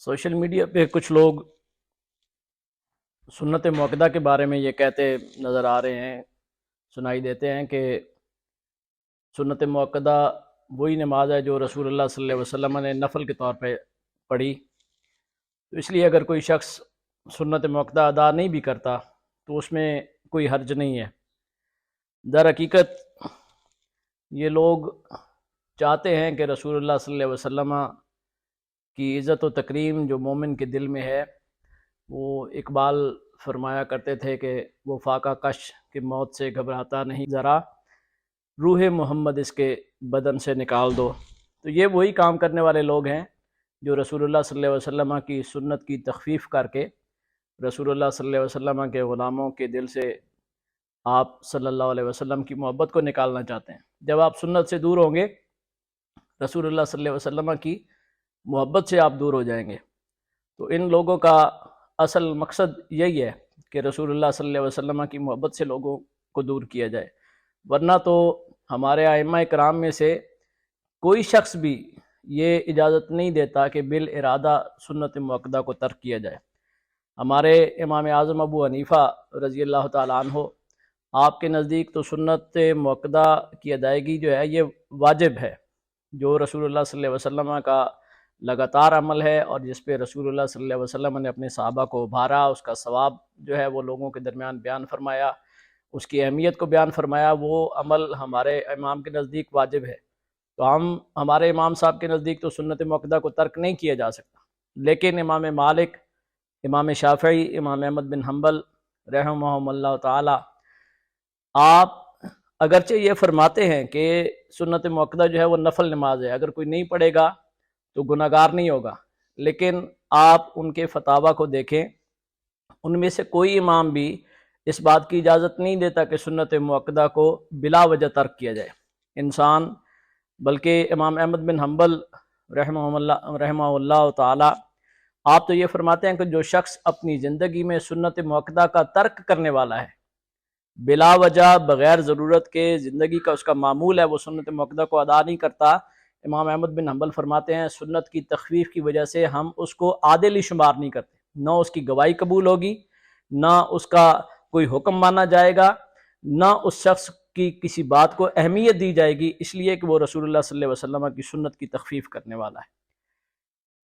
Social media پہ کچھ لوگ سنت موقدہ کے بارے میں یہ کہتے نظر آ رہے ہیں، سنائی دیتے ہیں کہ سنت موقدہ وہی نماز ہے جو رسول اللہ صلی اللہ علیہ وسلم نے نفل کے طور پہ پڑھی۔ تو اس لیے اگر کوئی شخص سنت موقدہ ادا نہیں بھی کرتا تو اس میں کوئی حرج نہیں ہے۔ در حقیقت یہ لوگ چاہتے ہیں کہ رسول اللہ صلی اللہ علیہ وسلم کی عزت و تکریم جو مومن کے دل میں ہے، وہ اقبال فرمایا کرتے تھے کہ وہ فاقہ کش کی موت سے گھبراتا نہیں ذرا، روح محمد اس کے بدن سے نکال دو۔ تو یہ وہی کام کرنے والے لوگ ہیں جو رسول اللہ صلی اللہ علیہ وسلم کی سنت کی تخفیف کر کے رسول اللہ صلی اللہ علیہ وسلم کے غلاموں کے دل سے آپ صلی اللہ علیہ وسلم کی محبت کو نکالنا چاہتے ہیں۔ جب آپ سنت سے دور ہوں گے، رسول اللہ صلی اللہ علیہ وسلم کی محبت سے آپ دور ہو جائیں گے۔ تو ان لوگوں کا اصل مقصد یہی ہے کہ رسول اللہ صلی اللہ علیہ وسلم کی محبت سے لوگوں کو دور کیا جائے، ورنہ تو ہمارے ائمہ کرام میں سے کوئی شخص بھی یہ اجازت نہیں دیتا کہ بالارادہ سنت موقدہ کو ترک کیا جائے۔ ہمارے امام اعظم ابو حنیفہ رضی اللہ تعالیٰ عنہ، آپ کے نزدیک تو سنت موقدہ کی ادائیگی جو ہے یہ واجب ہے، جو رسول اللہ صلی اللہ علیہ وسلم کا لگاتار عمل ہے اور جس پہ رسول اللہ صلی اللہ علیہ وسلم نے اپنے صحابہ کو ابھارا، اس کا ثواب جو ہے وہ لوگوں کے درمیان بیان فرمایا، اس کی اہمیت کو بیان فرمایا، وہ عمل ہمارے امام کے نزدیک واجب ہے۔ تو ہمارے امام صاحب کے نزدیک تو سنت موقدہ کو ترک نہیں کیا جا سکتا، لیکن امام مالک، امام شافعی، امام احمد بن حنبل رحمہم اللہ تعالی، آپ اگرچہ یہ فرماتے ہیں کہ سنت موقدہ جو ہے وہ نفل نماز ہے، اگر کوئی نہیں پڑھے گا تو گناہگار نہیں ہوگا، لیکن آپ ان کے فتاویٰ کو دیکھیں، ان میں سے کوئی امام بھی اس بات کی اجازت نہیں دیتا کہ سنت موقدہ کو بلا وجہ ترک کیا جائے انسان، بلکہ امام احمد بن حنبل رحمہ اللہ تعالی، آپ تو یہ فرماتے ہیں کہ جو شخص اپنی زندگی میں سنت موقدہ کا ترک کرنے والا ہے، بلا وجہ بغیر ضرورت کے، زندگی کا اس کا معمول ہے وہ سنت موقدہ کو ادا نہیں کرتا، امام احمد بن حنبل فرماتے ہیں سنت کی تخفیف کی وجہ سے ہم اس کو عادل ہی شمار نہیں کرتے، نہ اس کی گواہی قبول ہوگی، نہ اس کا کوئی حکم مانا جائے گا، نہ اس شخص کی کسی بات کو اہمیت دی جائے گی، اس لیے کہ وہ رسول اللہ صلی اللہ علیہ وسلم کی سنت کی تخفیف کرنے والا ہے۔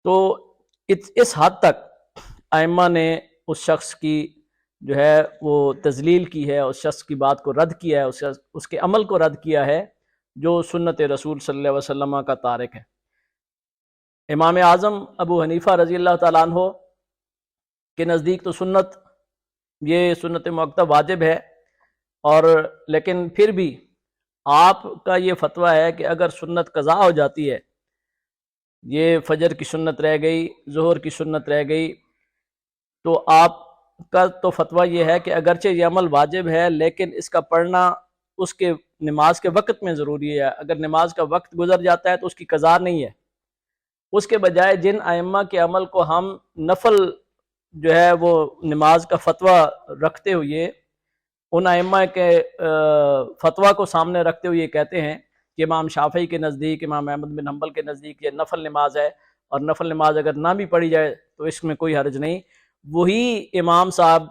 تو اس حد تک ائمہ نے اس شخص کی جو ہے وہ تذلیل کی ہے، اس شخص کی بات کو رد کیا ہے، اس کے عمل کو رد کیا ہے جو سنت رسول صلی اللہ علیہ وسلم کا تارک ہے۔ امام اعظم ابو حنیفہ رضی اللہ تعالیٰ عنہ کے نزدیک تو یہ سنت موقدہ واجب ہے، اور لیکن پھر بھی آپ کا یہ فتویٰ ہے کہ اگر سنت قضا ہو جاتی ہے، یہ فجر کی سنت رہ گئی، ظہر کی سنت رہ گئی، تو آپ کا تو فتویٰ یہ ہے کہ اگرچہ یہ عمل واجب ہے لیکن اس کا پڑھنا اس کے نماز کے وقت میں ضروری ہے، اگر نماز کا وقت گزر جاتا ہے تو اس کی قضا نہیں ہے۔ اس کے بجائے جن ائمہ کے عمل کو ہم نفل جو ہے وہ نماز کا فتویٰ رکھتے ہوئے، ان ائمہ کے فتویٰ کو سامنے رکھتے ہوئے کہتے ہیں کہ امام شافعی کے نزدیک، امام احمد بن حنبل کے نزدیک یہ نفل نماز ہے، اور نفل نماز اگر نہ بھی پڑھی جائے تو اس میں کوئی حرج نہیں، وہی امام صاحب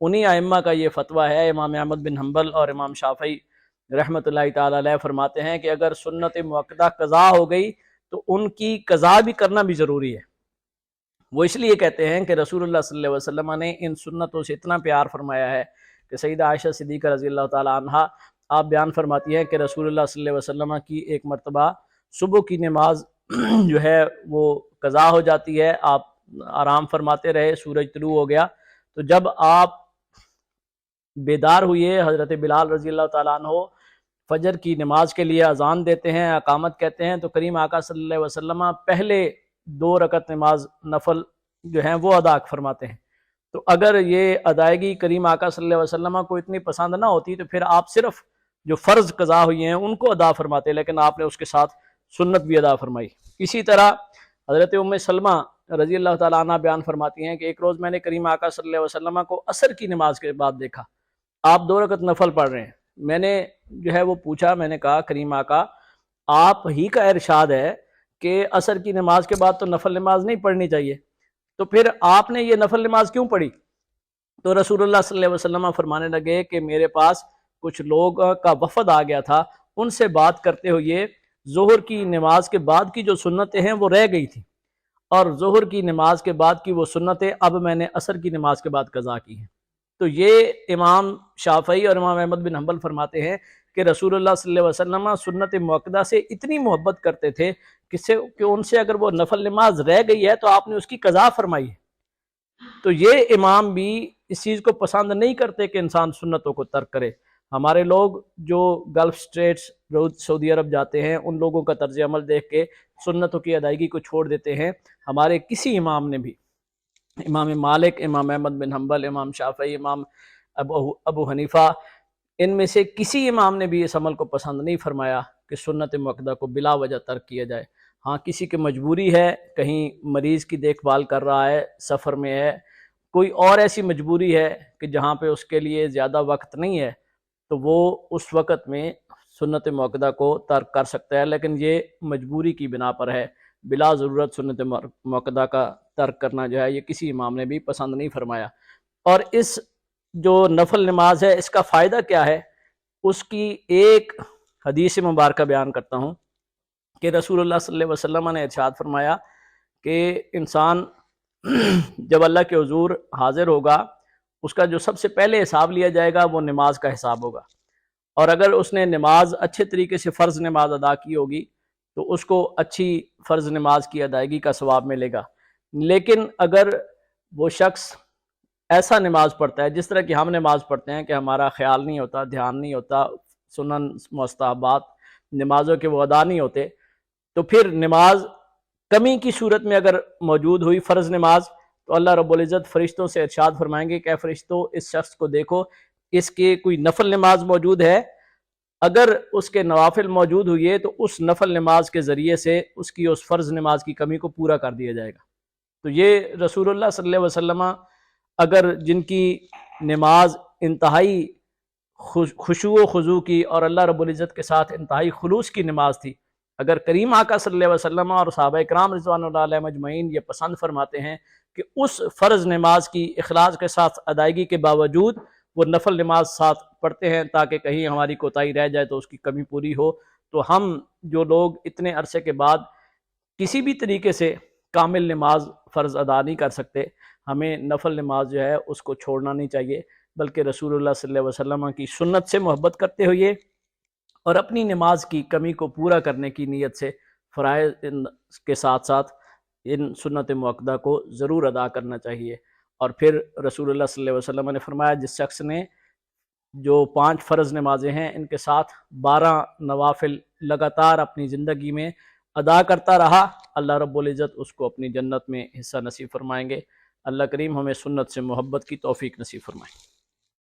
انہی ائمہ کا یہ فتویٰ ہے، امام احمد بن حنبل اور امام شافعی رحمۃ اللہ تعالی علیہ فرماتے ہیں کہ اگر سنت موقدہ قضا ہو گئی تو ان کی قضا بھی کرنا بھی ضروری ہے۔ وہ اس لیے کہتے ہیں کہ رسول اللہ صلی اللہ علیہ وسلم نے ان سنتوں سے اتنا پیار فرمایا ہے کہ سیدہ عائشہ صدیقہ رضی اللہ تعالی عنہا آپ بیان فرماتی ہیں کہ رسول اللہ صلی اللہ علیہ وسلم کی ایک مرتبہ صبح کی نماز جو ہے وہ قضا ہو جاتی ہے، آپ آرام فرماتے رہے، سورج طلوع ہو گیا، تو جب آپ بیدار ہوئے، حضرت بلال رضی اللہ تعالیٰ عنہ فجر کی نماز کے لیے اذان دیتے ہیں، اقامت کہتے ہیں، تو کریم آقا صلی اللہ علیہ وسلم پہلے 2 رکعت نماز نفل جو ہیں وہ ادا فرماتے ہیں۔ تو اگر یہ ادائیگی کریم آقا صلی اللہ علیہ وسلم کو اتنی پسند نہ ہوتی تو پھر آپ صرف جو فرض قضا ہوئی ہیں ان کو ادا فرماتے، لیکن آپ نے اس کے ساتھ سنت بھی ادا فرمائی۔ اسی طرح حضرت ام سلمہ رضی اللہ تعالیٰ عنہ بیان فرماتی ہیں کہ ایک روز میں نے کریم آقا صلی اللہ علیہ وسلم کو عصر کی نماز کے بعد دیکھا، آپ 2 رکعت نفل پڑھ رہے ہیں۔ میں نے جو ہے وہ پوچھا، میں نے کہا کریم آقا آپ ہی کا ارشاد ہے کہ عصر کی نماز کے بعد تو نفل نماز نہیں پڑھنی چاہیے، تو پھر آپ نے یہ نفل نماز کیوں پڑھی؟ تو رسول اللہ صلی اللہ علیہ وسلم فرمانے لگے کہ میرے پاس کچھ لوگ کا وفد آ گیا تھا، ان سے بات کرتے ہوئے ظہر کی نماز کے بعد کی جو سنتیں ہیں وہ رہ گئی تھی، اور ظہر کی نماز کے بعد کی وہ سنتیں اب میں نے عصر کی نماز کے بعد قضا کی ہیں۔ تو یہ امام شافعی اور امام احمد بن حنبل فرماتے ہیں کہ رسول اللہ صلی اللہ علیہ وسلم سنت مؤکدہ سے اتنی محبت کرتے تھے کہ ان سے اگر وہ نفل نماز رہ گئی ہے تو آپ نے اس کی قضا فرمائی ہے۔ تو یہ امام بھی اس چیز کو پسند نہیں کرتے کہ انسان سنتوں کو ترک کرے۔ ہمارے لوگ جو گلف اسٹیٹس سعودی عرب جاتے ہیں ان لوگوں کا طرز عمل دیکھ کے سنتوں کی ادائیگی کو چھوڑ دیتے ہیں۔ ہمارے کسی امام نے بھی، امام مالک، امام احمد بن حنبل، امام شافعی، امام ابو حنیفہ، ان میں سے کسی امام نے بھی اس عمل کو پسند نہیں فرمایا کہ سنت مؤکدہ کو بلا وجہ ترک کیا جائے۔ ہاں کسی کی مجبوری ہے، کہیں مریض کی دیکھ بھال کر رہا ہے، سفر میں ہے، کوئی اور ایسی مجبوری ہے کہ جہاں پہ اس کے لیے زیادہ وقت نہیں ہے، تو وہ اس وقت میں سنت مؤکدہ کو ترک کر سکتا ہے، لیکن یہ مجبوری کی بنا پر ہے۔ بلا ضرورت سنت مؤکدہ کا ترک کرنا جو ہے یہ کسی امام نے بھی پسند نہیں فرمایا۔ اور اس جو نفل نماز ہے اس کا فائدہ کیا ہے، اس کی ایک حدیث مبارکہ بیان کرتا ہوں کہ رسول اللہ صلی اللہ علیہ وسلم نے ارشاد فرمایا کہ انسان جب اللہ کے حضور حاضر ہوگا، اس کا جو سب سے پہلے حساب لیا جائے گا وہ نماز کا حساب ہوگا، اور اگر اس نے نماز اچھے طریقے سے فرض نماز ادا کی ہوگی تو اس کو اچھی فرض نماز کی ادائیگی کا ثواب ملے گا۔ لیکن اگر وہ شخص ایسا نماز پڑھتا ہے جس طرح کہ ہم نماز پڑھتے ہیں کہ ہمارا خیال نہیں ہوتا، دھیان نہیں ہوتا، سنن مستحبات نمازوں کے وہ ادا نہیں ہوتے، تو پھر نماز کمی کی صورت میں اگر موجود ہوئی فرض نماز، تو اللہ رب العزت فرشتوں سے ارشاد فرمائیں گے کہ فرشتوں اس شخص کو دیکھو، اس کے کوئی نفل نماز موجود ہے، اگر اس کے نوافل موجود ہوئی ہے تو اس نفل نماز کے ذریعے سے اس کی اس فرض نماز کی کمی کو پورا کر دیا جائے گا۔ تو یہ رسول اللہ صلی اللہ علیہ وسلم اگر جن کی نماز انتہائی خشوع و خضوع کی اور اللہ رب العزت کے ساتھ انتہائی خلوص کی نماز تھی، اگر کریم آقا صلی اللہ علیہ وسلم اور صحابہ کرام رضوان اللہ علیہم اجمعین یہ پسند فرماتے ہیں کہ اس فرض نماز کی اخلاص کے ساتھ ادائیگی کے باوجود وہ نفل نماز ساتھ پڑھتے ہیں تاکہ کہیں ہماری کوتاہی رہ جائے تو اس کی کمی پوری ہو، تو ہم جو لوگ اتنے عرصے کے بعد کسی بھی طریقے سے کامل نماز فرض ادا نہیں کر سکتے، ہمیں نفل نماز جو ہے اس کو چھوڑنا نہیں چاہیے، بلکہ رسول اللہ صلی اللہ علیہ وسلم کی سنت سے محبت کرتے ہوئے اور اپنی نماز کی کمی کو پورا کرنے کی نیت سے فرائض کے ساتھ ساتھ ان سنت مؤکدہ کو ضرور ادا کرنا چاہیے۔ اور پھر رسول اللہ صلی اللہ علیہ وسلم نے فرمایا جس شخص نے جو 5 فرض نمازیں ہیں ان کے ساتھ 12 نوافل لگاتار اپنی زندگی میں ادا کرتا رہا، اللہ رب العزت اس کو اپنی جنت میں حصہ نصیب فرمائیں گے۔ اللہ کریم ہمیں سنت سے محبت کی توفیق نصیب فرمائیں۔